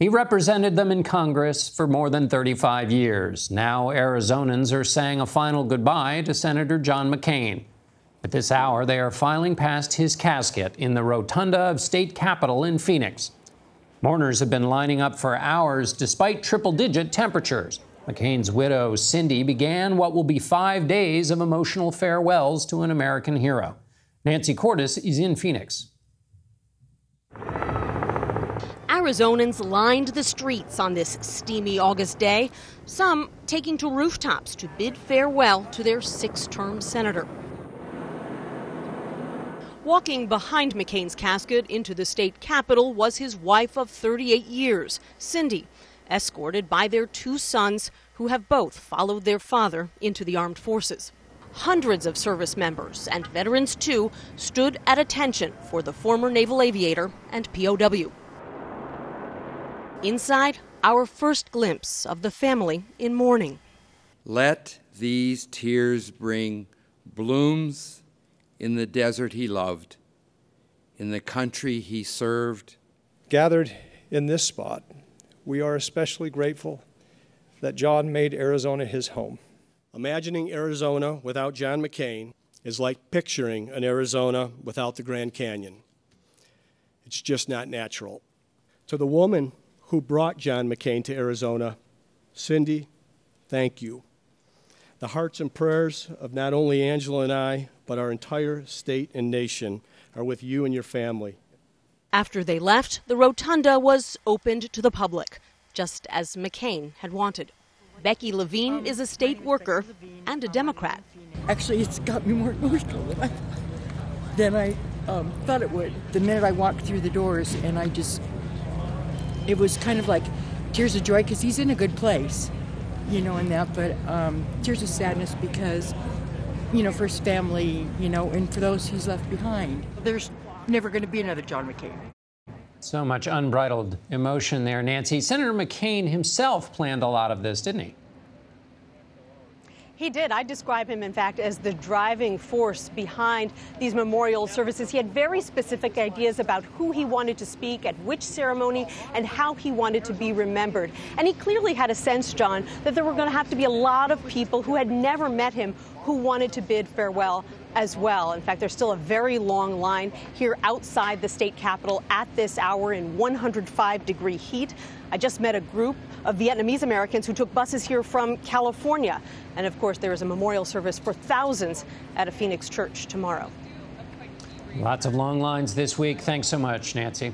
He represented them in Congress for more than 35 years. Now Arizonans are saying a final goodbye to Senator John McCain. At this hour, they are filing past his casket in the rotunda of State Capitol in Phoenix. Mourners have been lining up for hours despite triple-digit temperatures. McCain's widow, Cindy, began what will be 5 days of emotional farewells to an American hero. Nancy Cordes is in Phoenix. Arizonans lined the streets on this steamy August day, some taking to rooftops to bid farewell to their six-term senator. Walking behind McCain's casket into the state capitol was his wife of 38 years, Cindy, escorted by their two sons who have both followed their father into the armed forces. Hundreds of service members and veterans, too, stood at attention for the former naval aviator and POW. Inside, our first glimpse of the family in mourning. Let these tears bring blooms in the desert he loved, in the country he served. Gathered in this spot, we are especially grateful that John made Arizona his home. Imagining Arizona without John McCain is like picturing an Arizona without the Grand Canyon. It's just not natural. To the woman who brought John McCain to Arizona, Cindy, thank you. The hearts and prayers of not only Angela and I, but our entire state and nation are with you and your family. After they left, the rotunda was opened to the public, just as McCain had wanted. Becky Levine is a state worker and a Democrat. Actually, it's got me more emotional than I thought it would. The minute I walked through the doors, and it was kind of like tears of joy because he's in a good place, and that, but tears of sadness because, for his family, and for those he's left behind. There's never going to be another John McCain. So much unbridled emotion there, Nancy. Senator McCain himself planned a lot of this, didn't he? He did. I describe him, in fact, as the driving force behind these memorial services. He had very specific ideas about who he wanted to speak at which ceremony and how he wanted to be remembered. And he clearly had a sense, John, that there were going to have to be a lot of people who had never met him who wanted to bid farewell as well. In fact, there's still a very long line here outside the state capitol at this hour in 105-degree heat. I just met a group of Vietnamese Americans who took buses here from California. And of course, there is a memorial service for thousands at a Phoenix church tomorrow. Lots of long lines this week. Thanks so much, Nancy.